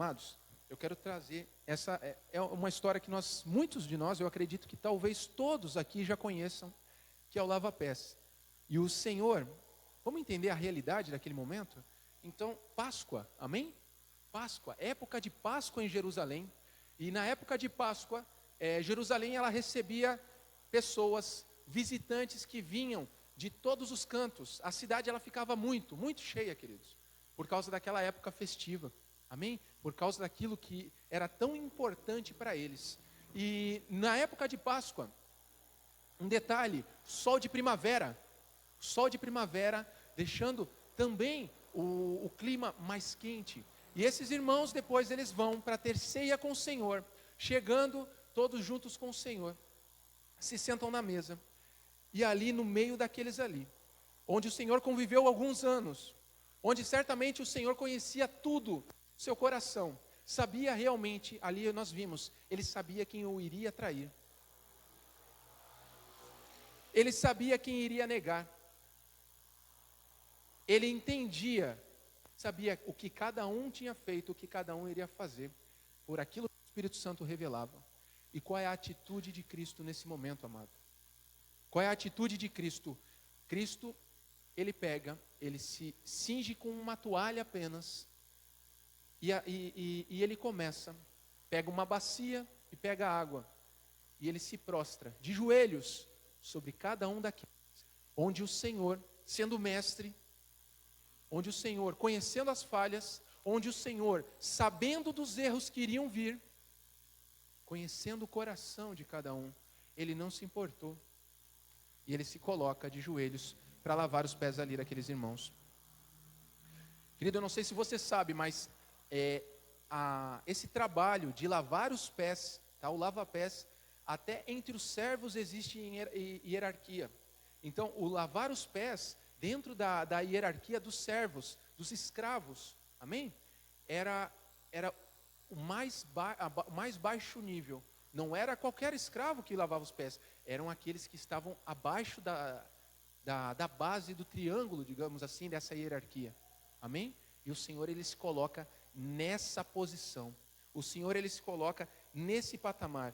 Amados, eu quero trazer é uma história que muitos de nós, eu acredito que talvez todos aqui já conheçam, que é o lava-pés. E o Senhor, vamos entender a realidade daquele momento? Então, Páscoa, amém? Páscoa, época de Páscoa em Jerusalém. E na época de Páscoa, Jerusalém ela recebia pessoas, visitantes que vinham de todos os cantos. A cidade ela ficava muito, muito cheia, queridos, por causa daquela época festiva. Amém? Por causa daquilo que era tão importante para eles. E na época de Páscoa, um detalhe, sol de primavera, deixando também o clima mais quente. E esses irmãos depois eles vão para ter ceia com o Senhor, chegando todos juntos com o Senhor, se sentam na mesa, e ali no meio daqueles ali, onde o Senhor conviveu alguns anos, onde certamente o Senhor conhecia tudo, seu coração, sabia realmente, ali nós vimos, ele sabia quem o iria trair, ele sabia quem iria negar, ele entendia, sabia o que cada um tinha feito, o que cada um iria fazer, por aquilo que o Espírito Santo revelava. E qual é a atitude de Cristo nesse momento, amado? Qual é a atitude de Cristo? Cristo, ele pega, ele se cinge com uma toalha apenas, e ele começa, pega uma bacia e pega água, e ele se prostra de joelhos sobre cada um daqueles, onde o Senhor, sendo mestre, onde o Senhor, conhecendo as falhas, onde o Senhor, sabendo dos erros que iriam vir, conhecendo o coração de cada um, ele não se importou, e ele se coloca de joelhos para lavar os pés ali daqueles irmãos. Querido, eu não sei se você sabe, mas esse trabalho de lavar os pés, tá, o lava-pés, até entre os servos existe hierarquia. Então, o lavar os pés, dentro da hierarquia dos servos, dos escravos, amém? Era o mais baixo nível. Não era qualquer escravo que lavava os pés, eram aqueles que estavam abaixo da base do triângulo, digamos assim, dessa hierarquia, amém? E o Senhor, ele se coloca nessa posição, o Senhor, ele se coloca nesse patamar.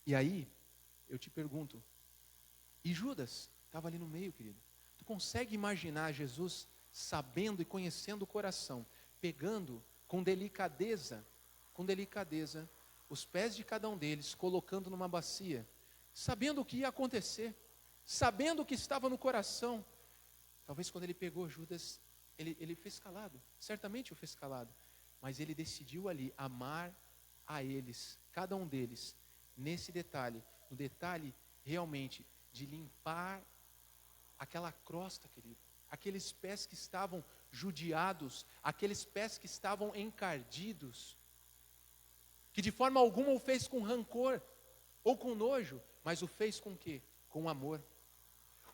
E aí, eu te pergunto, e Judas estava ali no meio, querido. Tu consegue imaginar Jesus sabendo e conhecendo o coração, pegando com delicadeza, os pés de cada um deles, colocando numa bacia, sabendo o que ia acontecer, sabendo o que estava no coração. Talvez quando ele pegou Judas, ele fez calado, certamente o fez calado, mas ele decidiu ali amar a eles, cada um deles, nesse detalhe, no detalhe realmente de limpar aquela crosta, querido, aqueles pés que estavam judiados, aqueles pés que estavam encardidos, que de forma alguma o fez com rancor ou com nojo, mas o fez com quê? Com amor.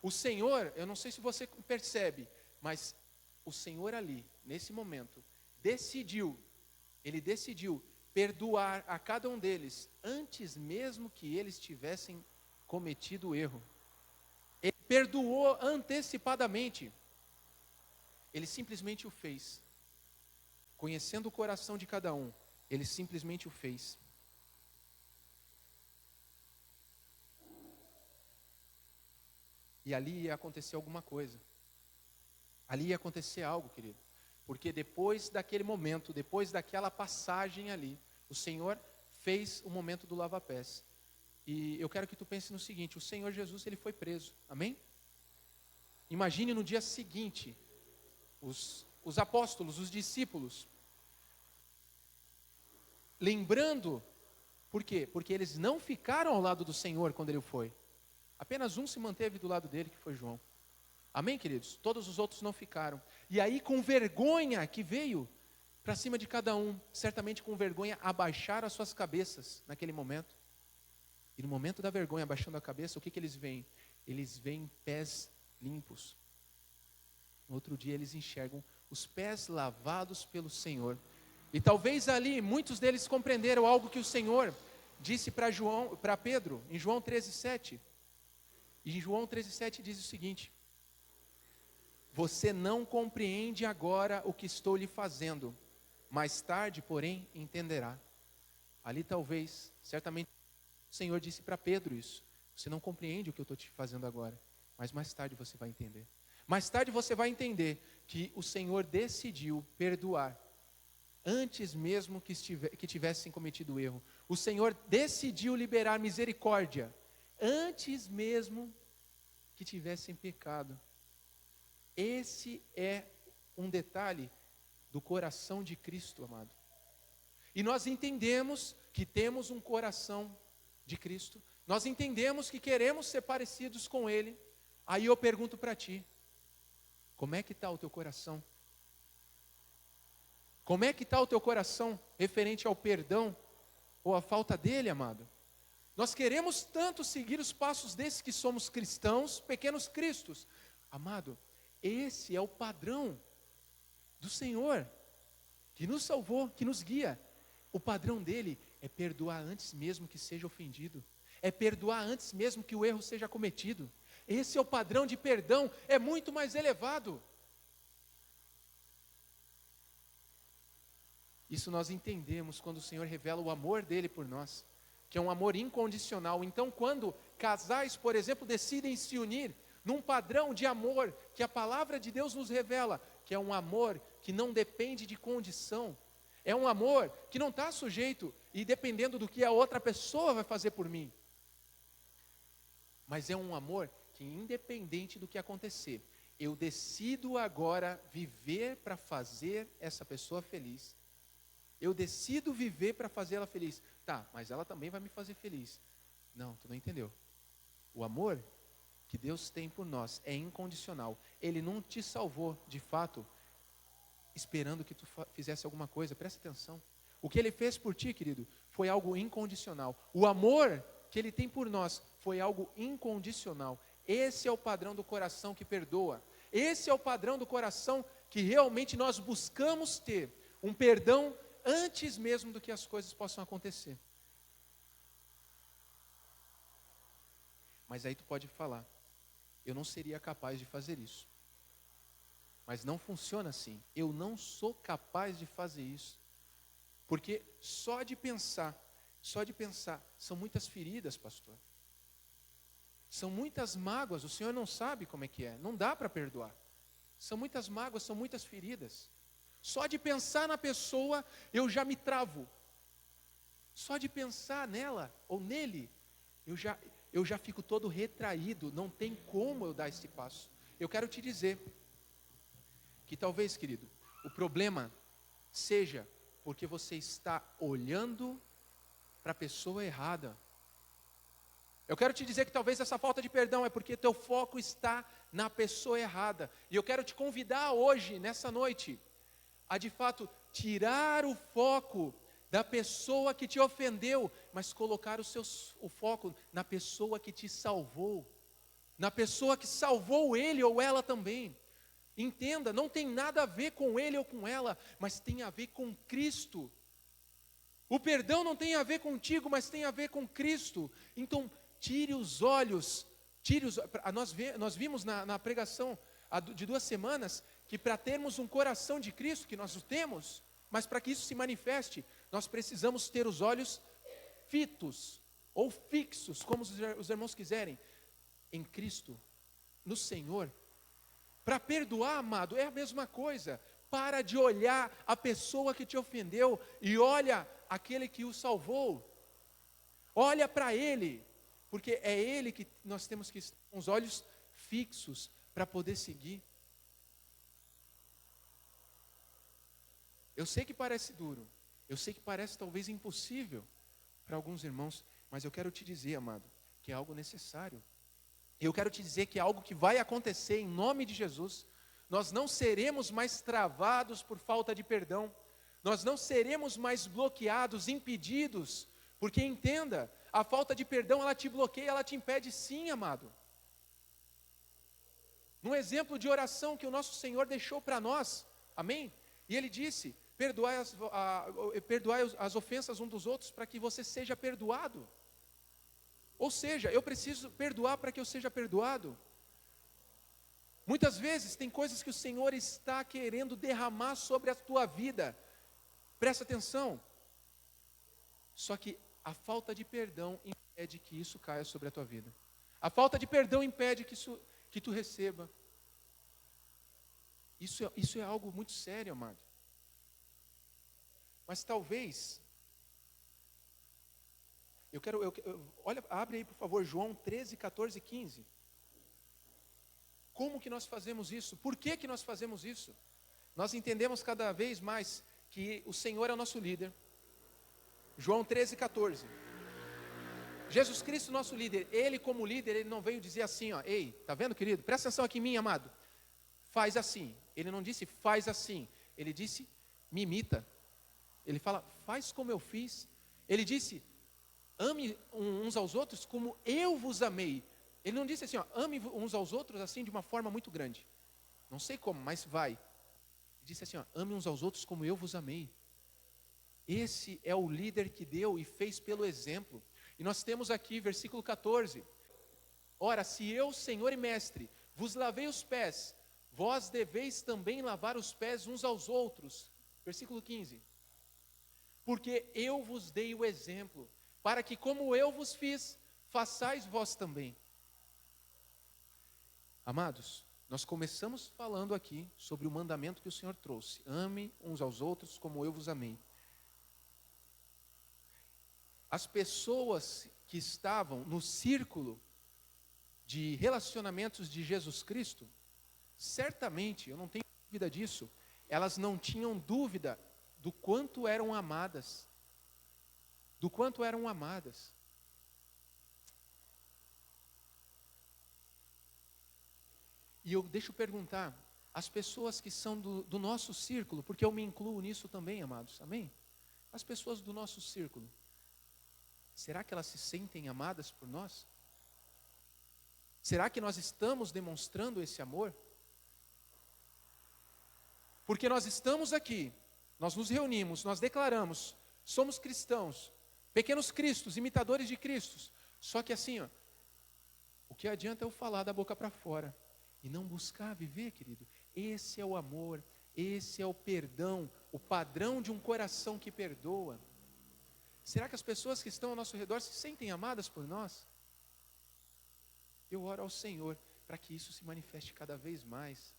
O Senhor, eu não sei se você percebe, mas o Senhor ali, nesse momento, ele decidiu perdoar a cada um deles, antes mesmo que eles tivessem cometido o erro. Ele perdoou antecipadamente. Ele simplesmente o fez. Conhecendo o coração de cada um, ele simplesmente o fez. E ali ia acontecer alguma coisa. Ali ia acontecer algo, querido. Porque depois daquele momento, depois daquela passagem ali, o Senhor fez o momento do lava-pés. E eu quero que tu pense no seguinte, o Senhor Jesus, ele foi preso, amém? Imagine no dia seguinte, os apóstolos, os discípulos, lembrando, por quê? Porque eles não ficaram ao lado do Senhor quando ele foi. Apenas um se manteve do lado dele, que foi João. Amém, queridos? Todos os outros não ficaram. E aí, com vergonha que veio para cima de cada um, certamente com vergonha, abaixaram as suas cabeças naquele momento. E no momento da vergonha, abaixando a cabeça, o que eles veem? Eles veem pés limpos. No outro dia, eles enxergam os pés lavados pelo Senhor. E talvez ali, muitos deles compreenderam algo que o Senhor disse para Pedro, em João 13:7. E em João 13:7 diz o seguinte: Você não compreende agora o que estou lhe fazendo. Mais tarde, porém, entenderá. Ali talvez, certamente, o Senhor disse para Pedro isso. Você não compreende o que eu estou te fazendo agora, mas mais tarde você vai entender. Mais tarde você vai entender que o Senhor decidiu perdoar, antes mesmo que tivessem cometido o erro. O Senhor decidiu liberar misericórdia, antes mesmo que tivessem pecado. Esse é um detalhe do coração de Cristo, amado. E nós entendemos que temos um coração de Cristo. Nós entendemos que queremos ser parecidos com Ele. Aí eu pergunto para ti, como é que está o teu coração? Como é que está o teu coração referente ao perdão ou à falta dele, amado? Nós queremos tanto seguir os passos desses que somos cristãos, pequenos cristos. Amado, esse é o padrão do Senhor, que nos salvou, que nos guia. O padrão dele é perdoar antes mesmo que seja ofendido. É perdoar antes mesmo que o erro seja cometido. Esse é o padrão de perdão, é muito mais elevado. Isso nós entendemos quando o Senhor revela o amor dele por nós, que é um amor incondicional. Então, quando casais, por exemplo, decidem se unir num padrão de amor que a palavra de Deus nos revela, que é um amor que não depende de condição, é um amor que não está sujeito e dependendo do que a outra pessoa vai fazer por mim, mas é um amor que, independente do que acontecer, eu decido agora viver para fazer essa pessoa feliz. Eu decido viver para fazer ela feliz. Tá, mas ela também vai me fazer feliz. Não, tu não entendeu. O amor que Deus tem por nós é incondicional. Ele não te salvou, de fato, esperando que tu fizesse alguma coisa. Presta atenção. O que Ele fez por ti, querido, foi algo incondicional. O amor que Ele tem por nós foi algo incondicional. Esse é o padrão do coração que perdoa. Esse é o padrão do coração que realmente nós buscamos ter. Um perdão antes mesmo do que as coisas possam acontecer. Mas aí tu pode falar, eu não seria capaz de fazer isso. Mas não funciona assim. Eu não sou capaz de fazer isso. Porque só de pensar, são muitas feridas, pastor. São muitas mágoas, o Senhor não sabe como é que é, não dá para perdoar. São muitas mágoas, são muitas feridas. Só de pensar na pessoa, eu já me travo. Só de pensar nela ou nele, eu já fico todo retraído, não tem como eu dar esse passo. Eu quero te dizer que talvez, querido, o problema seja porque você está olhando para a pessoa errada. Eu quero te dizer que talvez essa falta de perdão é porque teu foco está na pessoa errada. E eu quero te convidar hoje, nessa noite, a de fato tirar o foco da pessoa que te ofendeu, mas colocar o foco na pessoa que te salvou, na pessoa que salvou ele ou ela também. Entenda, não tem nada a ver com ele ou com ela, mas tem a ver com Cristo. O perdão não tem a ver contigo, mas tem a ver com Cristo. Então, tire os olhos, nós vimos na pregação de 2 semanas, que para termos um coração de Cristo, que nós o temos, mas para que isso se manifeste, nós precisamos ter os olhos fitos, ou fixos, como os irmãos quiserem, em Cristo, no Senhor. Para perdoar, amado, é a mesma coisa. Para de olhar a pessoa que te ofendeu e olha aquele que o salvou. Olha para Ele, porque é Ele que nós temos que estar com os olhos fixos para poder seguir. Eu sei que parece duro, eu sei que parece talvez impossível para alguns irmãos, mas eu quero te dizer, amado, que é algo necessário. Eu quero te dizer que é algo que vai acontecer em nome de Jesus. Nós não seremos mais travados por falta de perdão. Nós não seremos mais bloqueados, impedidos. Porque entenda, a falta de perdão, ela te bloqueia, ela te impede sim, amado. Num exemplo de oração que o nosso Senhor deixou para nós, amém? E Ele disse, perdoai as ofensas uns dos outros para que você seja perdoado. Ou seja, eu preciso perdoar para que eu seja perdoado. Muitas vezes tem coisas que o Senhor está querendo derramar sobre a tua vida. Presta atenção. Só que a falta de perdão impede que isso caia sobre a tua vida. A falta de perdão impede que tu receba. Isso é algo muito sério, amado. Mas talvez, olha, abre aí por favor, João 13, 14 e 15. Como que nós fazemos isso? Por que que nós fazemos isso? Nós entendemos cada vez mais que o Senhor é o nosso líder. João 13, 14. Jesus Cristo, nosso líder, Ele como líder, Ele não veio dizer assim, ó, ei, tá vendo, querido? Presta atenção aqui em mim, amado. Faz assim. Ele não disse faz assim. Ele disse me imita. Ele fala faz como eu fiz. Ele disse ame uns aos outros como eu vos amei. Ele não disse assim, ó, ame uns aos outros assim de uma forma muito grande. Não sei como, mas vai. Ele disse assim, ó, ame uns aos outros como eu vos amei. Esse é o líder que deu e fez pelo exemplo. E nós temos aqui, versículo 14. Ora, se eu, Senhor e Mestre, vos lavei os pés, vós deveis também lavar os pés uns aos outros. Versículo 15. Porque eu vos dei o exemplo, para que como eu vos fiz, façais vós também. Amados, nós começamos falando aqui sobre o mandamento que o Senhor trouxe. Ame uns aos outros como eu vos amei. As pessoas que estavam no círculo de relacionamentos de Jesus Cristo, certamente, eu não tenho dúvida disso, elas não tinham dúvida do quanto eram amadas. Do quanto eram amadas. E deixa eu perguntar, as pessoas que são do nosso círculo, porque eu me incluo nisso também, amados, amém? As pessoas do nosso círculo, será que elas se sentem amadas por nós? Será que nós estamos demonstrando esse amor? Porque nós estamos aqui, nós nos reunimos, nós declaramos, somos cristãos, pequenos cristos, imitadores de Cristos. Só que assim, ó, o que adianta eu falar da boca para fora e não buscar viver, querido? Esse é o amor, esse é o perdão, o padrão de um coração que perdoa. Será que as pessoas que estão ao nosso redor se sentem amadas por nós? Eu oro ao Senhor para que isso se manifeste cada vez mais,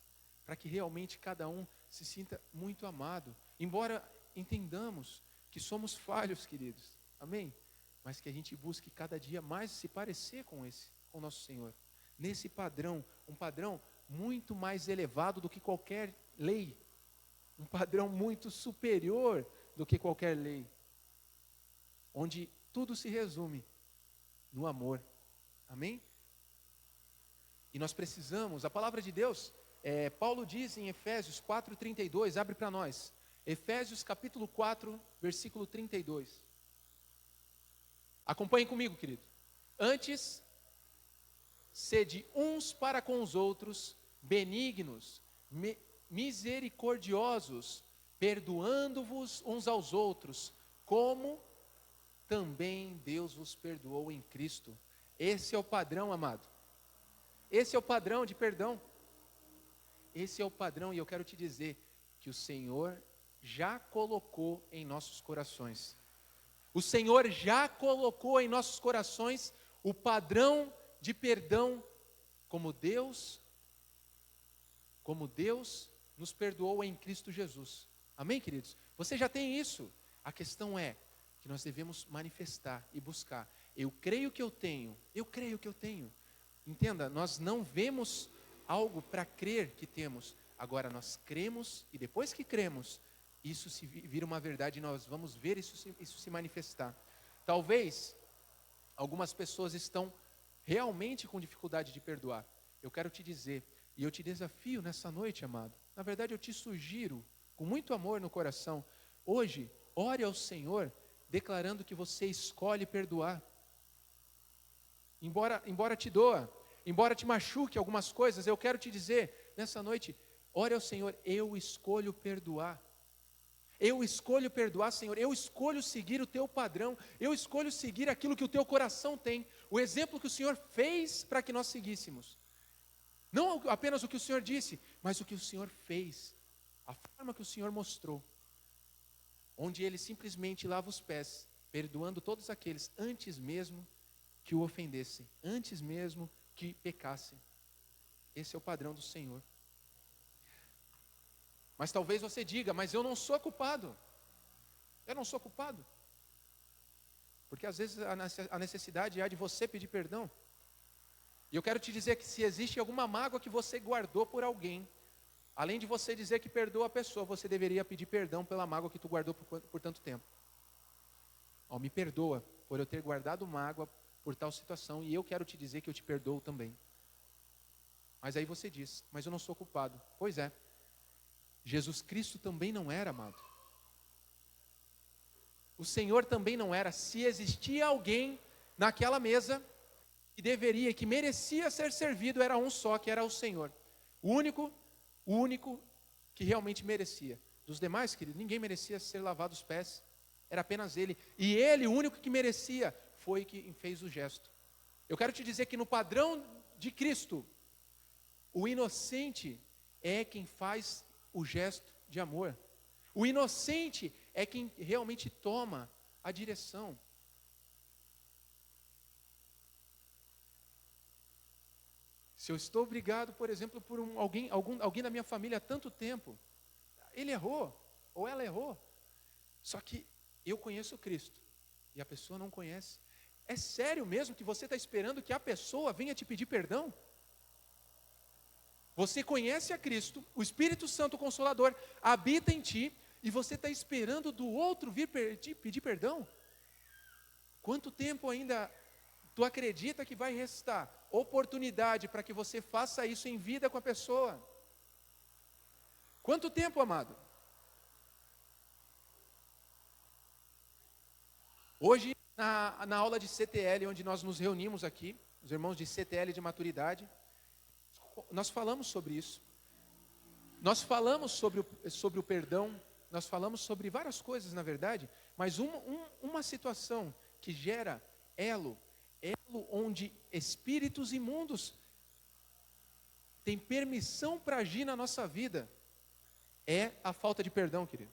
para que realmente cada um se sinta muito amado, embora entendamos que somos falhos, queridos, amém? Mas que a gente busque cada dia mais se parecer com o nosso Senhor, nesse padrão, um padrão muito mais elevado do que qualquer lei, um padrão muito superior do que qualquer lei, onde tudo se resume no amor, amém? E nós precisamos, a palavra de Deus, Paulo diz em Efésios 4:32, abre para nós, Efésios capítulo 4, versículo 32, acompanhem comigo, querido. Antes, sede uns para com os outros, benignos, misericordiosos, perdoando-vos uns aos outros, como também Deus vos perdoou em Cristo. Esse é o padrão, amado. Esse é o padrão de perdão. Esse é o padrão, e eu quero te dizer que o Senhor já colocou em nossos corações. O Senhor já colocou em nossos corações o padrão de perdão, como Deus nos perdoou em Cristo Jesus. Amém, queridos? Você já tem isso. A questão é que nós devemos manifestar e buscar. Eu creio que eu tenho. Entenda, nós não vemos algo para crer que temos. Agora nós cremos, e depois que cremos, isso se vira uma verdade e nós vamos ver isso se manifestar. Talvez algumas pessoas estão realmente com dificuldade de perdoar. Eu quero te dizer, e eu te desafio nessa noite, amado. Na verdade, eu te sugiro, com muito amor no coração, hoje, ore ao Senhor, declarando que você escolhe perdoar. Embora te doa, embora te machuque algumas coisas, eu quero te dizer, nessa noite, ore ao Senhor, eu escolho perdoar. Eu escolho perdoar, Senhor, eu escolho seguir o teu padrão, eu escolho seguir aquilo que o teu coração tem, o exemplo que o Senhor fez para que nós seguíssemos. Não apenas o que o Senhor disse, mas o que o Senhor fez. A forma que o Senhor mostrou. Onde Ele simplesmente lava os pés, perdoando todos aqueles antes mesmo que o ofendessem, antes mesmo que pecassem. Esse é o padrão do Senhor. Mas talvez você diga, mas eu não sou culpado. Eu não sou culpado. Porque às vezes a necessidade é de você pedir perdão. E eu quero te dizer que se existe alguma mágoa que você guardou por alguém, além de você dizer que perdoa a pessoa, você deveria pedir perdão pela mágoa que tu guardou por tanto tempo. Me perdoa por eu ter guardado mágoa por tal situação, e eu quero te dizer que eu te perdoo também. Mas aí você diz, mas eu não sou culpado. Pois é, Jesus Cristo também não era, amado. O Senhor também não era. Se existia alguém naquela mesa que deveria, que merecia ser servido, era um só, que era o Senhor. O único que realmente merecia. Dos demais, querido, ninguém merecia ser lavado os pés. Era apenas Ele. E Ele, o único que merecia, foi que fez o gesto. Eu quero te dizer que no padrão de Cristo, o inocente é quem faz o gesto de amor. O inocente é quem realmente toma a direção. Se eu estou obrigado, por exemplo, por alguém da minha família há tanto tempo, ele errou, ou ela errou, só que eu conheço Cristo, e a pessoa não conhece. É sério mesmo que você está esperando que a pessoa venha te pedir perdão? Você conhece a Cristo, o Espírito Santo Consolador habita em ti, e você está esperando do outro vir pedir perdão? Quanto tempo ainda tu acredita que vai restar oportunidade para que você faça isso em vida com a pessoa? Quanto tempo, amado? Hoje, na aula de CTL, onde nós nos reunimos aqui, os irmãos de CTL de maturidade, nós falamos sobre isso. Nós falamos sobre o perdão, nós falamos sobre várias coisas, na verdade, mas uma situação que gera elo onde espíritos imundos têm permissão para agir na nossa vida, é a falta de perdão, querido.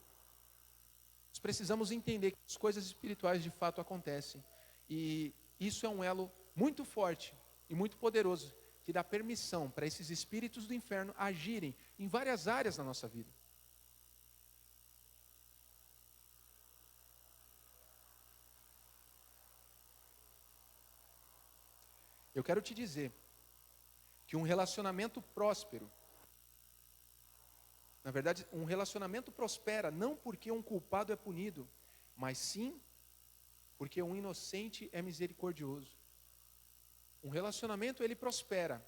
Nós precisamos entender que as coisas espirituais de fato acontecem, e isso é um elo muito forte e muito poderoso, que dá permissão para esses espíritos do inferno agirem em várias áreas da nossa vida. Eu quero te dizer que um relacionamento próspero, na verdade, um relacionamento prospera não porque um culpado é punido, mas sim porque um inocente é misericordioso. Um relacionamento, ele prospera.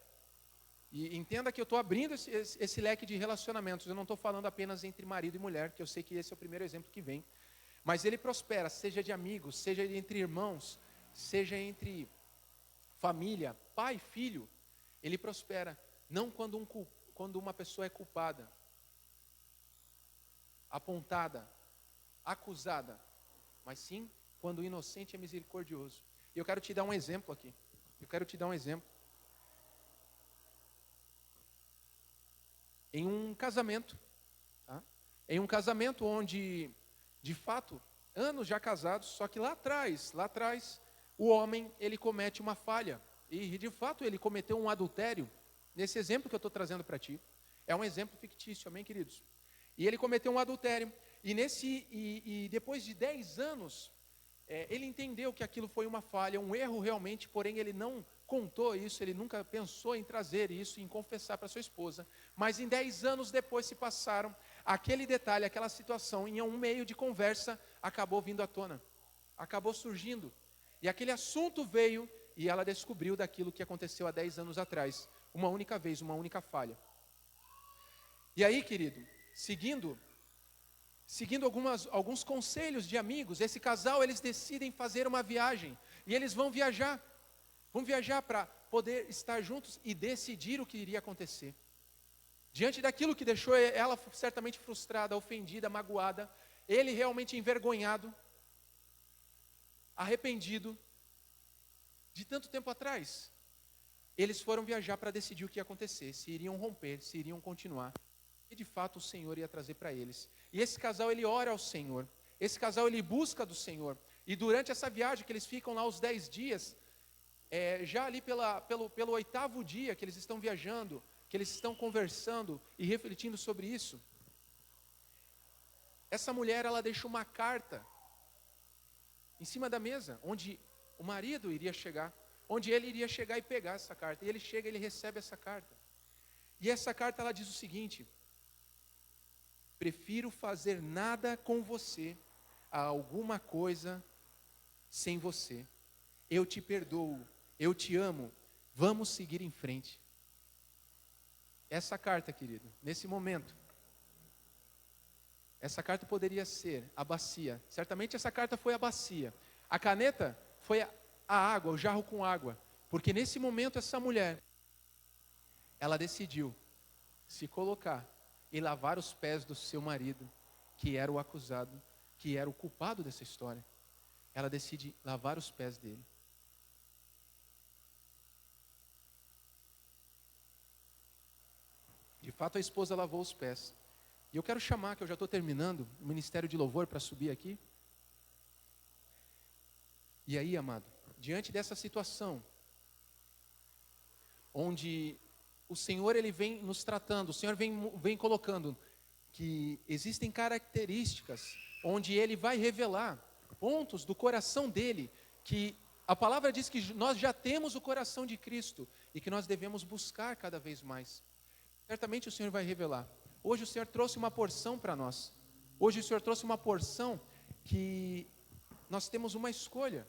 E entenda que eu estou abrindo esse leque de relacionamentos. Eu não estou falando apenas entre marido e mulher, que eu sei que esse é o primeiro exemplo que vem. Mas ele prospera, seja de amigos, seja entre irmãos, seja entre família, pai, filho. Ele prospera, não quando uma pessoa é culpada, apontada, acusada, mas sim quando o inocente é misericordioso. E eu quero te dar um exemplo aqui. Em um casamento, tá? Em um casamento onde, de fato, anos já casados, só que lá atrás, o homem, ele comete uma falha. E, de fato, ele cometeu um adultério. Nesse exemplo que eu estou trazendo para ti, é um exemplo fictício, amém, queridos? E ele cometeu um adultério. E depois de 10 anos, ele entendeu que aquilo foi uma falha, um erro realmente, porém ele não contou isso, ele nunca pensou em trazer isso, em confessar para sua esposa. Mas em 10 anos depois se passaram, aquele detalhe, aquela situação, em um meio de conversa, acabou vindo à tona, acabou surgindo. E aquele assunto veio e ela descobriu daquilo que aconteceu há 10 anos atrás, uma única vez, uma única falha. E aí, querido, seguindo alguns conselhos de amigos, esse casal, eles decidem fazer uma viagem, e eles vão viajar para poder estar juntos e decidir o que iria acontecer. Diante daquilo que deixou ela certamente frustrada, ofendida, magoada, ele realmente envergonhado, arrependido, de tanto tempo atrás. eles foram viajar para decidir o que ia acontecer, se iriam romper, se iriam continuar. E de fato o Senhor ia trazer para eles. E esse casal, ele ora ao Senhor. Esse casal, ele busca do Senhor. E durante essa viagem, que eles ficam lá os 10 dias, já ali pelo 8º dia que eles estão viajando, que eles estão conversando e refletindo sobre isso, essa mulher, ela deixa uma carta em cima da mesa, onde o marido iria chegar, onde ele iria chegar e pegar essa carta. E ele chega, ele recebe essa carta. E essa carta, ela diz o seguinte: prefiro fazer nada com você, a alguma coisa sem você. Eu te perdoo, eu te amo, vamos seguir em frente. Essa carta, querido, nesse momento, essa carta poderia ser a bacia. Certamente essa carta foi a bacia. A caneta foi a água, o jarro com água. Porque nesse momento essa mulher, ela decidiu se colocar e lavar os pés do seu marido, que era o acusado, que era o culpado dessa história. Ela decide lavar os pés dele. De fato, a esposa lavou os pés. E eu quero chamar, que eu já estou terminando, o ministério de louvor para subir aqui. E aí, amado, diante dessa situação, onde o Senhor, ele vem nos tratando, o Senhor vem colocando que existem características onde Ele vai revelar pontos do coração dele, que a palavra diz que nós já temos o coração de Cristo e que nós devemos buscar cada vez mais. Certamente o Senhor vai revelar. Hoje o Senhor trouxe uma porção para nós. Hoje o Senhor trouxe uma porção que nós temos uma escolha.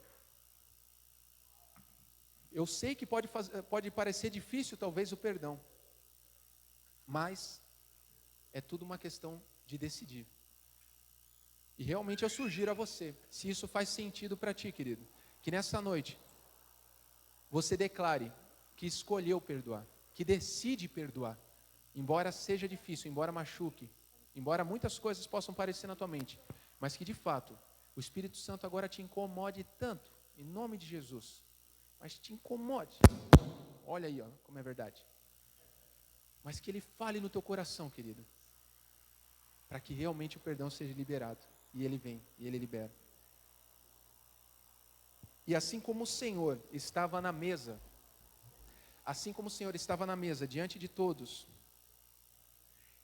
Eu sei que pode parecer difícil talvez o perdão, mas é tudo uma questão de decidir. E realmente eu sugiro a você, se isso faz sentido para ti, querido, que nessa noite você declare que escolheu perdoar, que decide perdoar, embora seja difícil, embora machuque, embora muitas coisas possam parecer na tua mente, mas que de fato o Espírito Santo agora te incomode tanto, em nome de Jesus, mas te incomode. Olha aí, ó, como é verdade. Mas que Ele fale no teu coração, querido, para que realmente o perdão seja liberado. E Ele vem, e Ele libera. E assim como o Senhor estava na mesa, diante de todos,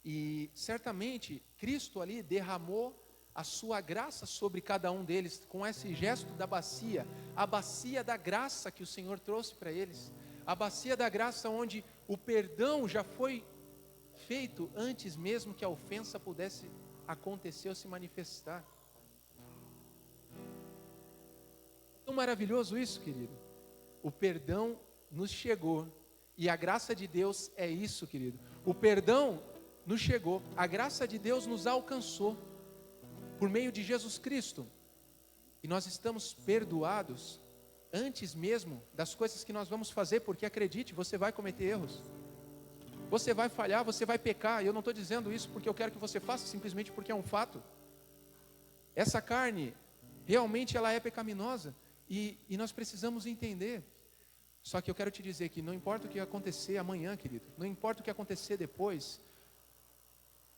e certamente Cristo ali derramou a sua graça sobre cada um deles, com esse gesto da bacia, a bacia da graça que o Senhor trouxe para eles, a bacia da graça onde o perdão já foi feito antes mesmo que a ofensa pudesse acontecer ou se manifestar. Tão maravilhoso isso, querido. O perdão nos chegou, e a graça de Deus é isso, querido. O perdão nos chegou, a graça de Deus nos alcançou, por meio de Jesus Cristo, e nós estamos perdoados, antes mesmo das coisas que nós vamos fazer, porque acredite, você vai cometer erros, você vai falhar, você vai pecar, e eu não estou dizendo isso porque eu quero que você faça, simplesmente porque é um fato. Essa carne, realmente ela é pecaminosa, e nós precisamos entender. Só que eu quero te dizer que não importa o que acontecer amanhã, querido, não importa o que acontecer depois,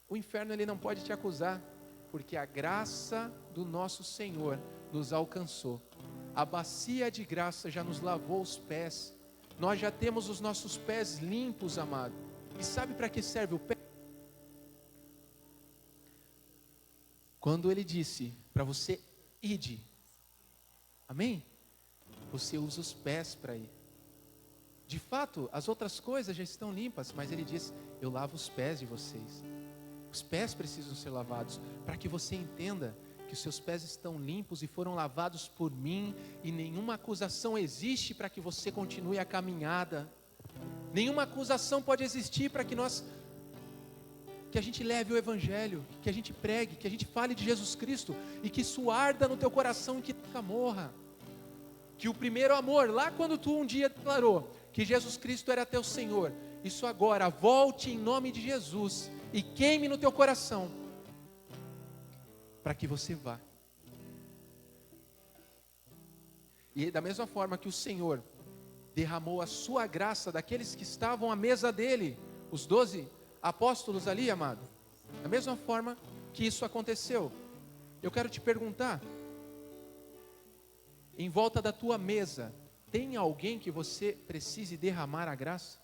o inferno ele não pode te acusar, porque a graça do nosso Senhor nos alcançou. A bacia de graça já nos lavou os pés. Nós já temos os nossos pés limpos, amado. E sabe para que serve o pé? Quando Ele disse para você ide, amém? Você usa os pés para ir. De fato, as outras coisas já estão limpas, mas Ele diz, eu lavo os pés de vocês. Os pés precisam ser lavados, para que você entenda que os seus pés estão limpos e foram lavados por mim, e nenhuma acusação existe para que você continue a caminhada. Nenhuma acusação pode existir para que a gente leve o Evangelho, que a gente pregue, que a gente fale de Jesus Cristo, e que isso arda no teu coração e que nunca morra. Que o primeiro amor, lá quando tu um dia declarou que Jesus Cristo era teu Senhor, isso agora volte em nome de Jesus e queime no teu coração, para que você vá. E da mesma forma que o Senhor derramou a sua graça daqueles que estavam à mesa dele, os 12 apóstolos ali, amado. Da mesma forma que isso aconteceu. Eu quero te perguntar, em volta da tua mesa, tem alguém que você precise derramar a graça?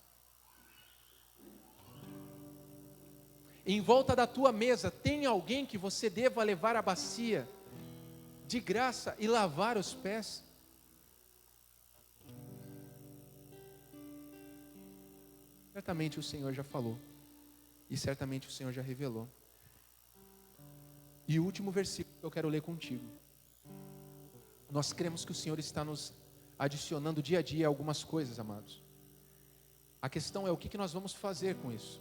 Em volta da tua mesa, tem alguém que você deva levar a bacia de graça e lavar os pés? Certamente o Senhor já falou, e certamente o Senhor já revelou. E o último versículo que eu quero ler contigo. Nós cremos que o Senhor está nos adicionando dia a dia algumas coisas, amados. A questão é o que nós vamos fazer com isso.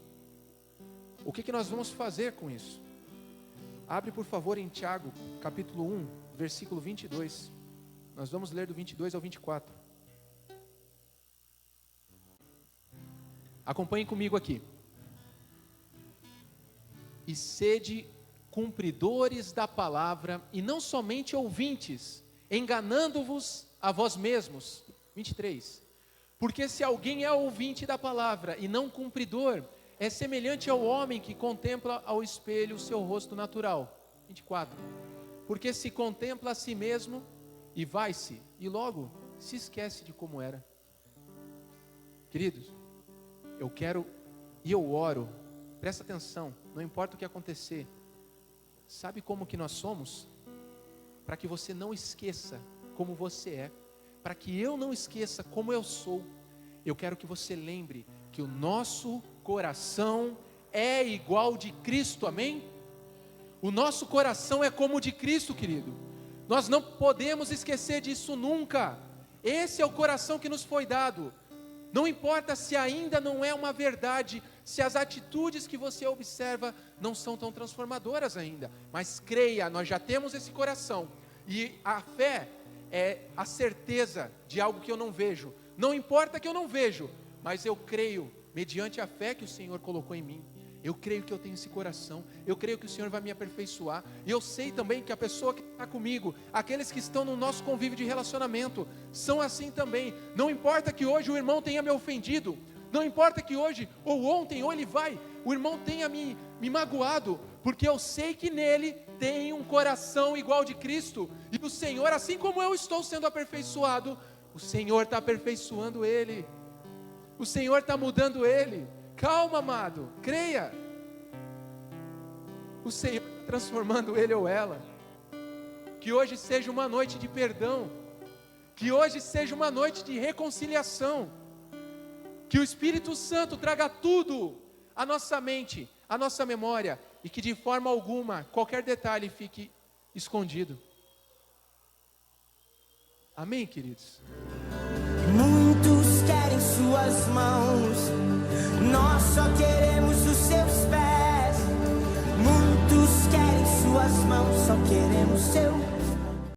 O que nós vamos fazer com isso? Abre por favor em Tiago, capítulo 1, versículo 22. Nós vamos ler do 22 ao 24. Acompanhem comigo aqui. E sede cumpridores da palavra, e não somente ouvintes, enganando-vos a vós mesmos. 23. Porque se alguém é ouvinte da palavra e não cumpridor, é semelhante ao homem que contempla ao espelho o seu rosto natural. 24. Porque se contempla a si mesmo e vai-se, e logo se esquece de como era. Queridos, eu quero e eu oro, presta atenção, não importa o que acontecer, sabe como que nós somos? Para que você não esqueça como você é, para que eu não esqueça como eu sou, eu quero que você lembre que o nosso coração é igual de Cristo, amém? O nosso coração é como o de Cristo, querido. Nós não podemos esquecer disso nunca. Esse é o coração que nos foi dado. Não importa se ainda não é uma verdade, se as atitudes que você observa não são tão transformadoras ainda, mas creia, nós já temos esse coração, e a fé é a certeza de algo que eu não vejo. Não importa que eu não vejo, mas eu creio, mediante a fé que o Senhor colocou em mim. Eu creio que eu tenho esse coração, eu creio que o Senhor vai me aperfeiçoar, e eu sei também que a pessoa que está comigo, aqueles que estão no nosso convívio de relacionamento, são assim também. Não importa que hoje o irmão tenha me ofendido, não importa que hoje, ou ontem, ou ele vai, o irmão tenha me magoado, porque eu sei que nele tem um coração igual de Cristo, e o Senhor, assim como eu estou sendo aperfeiçoado, o Senhor está aperfeiçoando ele, o Senhor está mudando ele. Calma, amado, creia. O Senhor está transformando ele ou ela. Que hoje seja uma noite de perdão, que hoje seja uma noite de reconciliação, que o Espírito Santo traga tudo à nossa mente, à nossa memória, e que de forma alguma, qualquer detalhe fique escondido. Amém, queridos? Muitos querem suas mãos, nós só queremos os seus pés. Muitos querem suas mãos, só queremos seu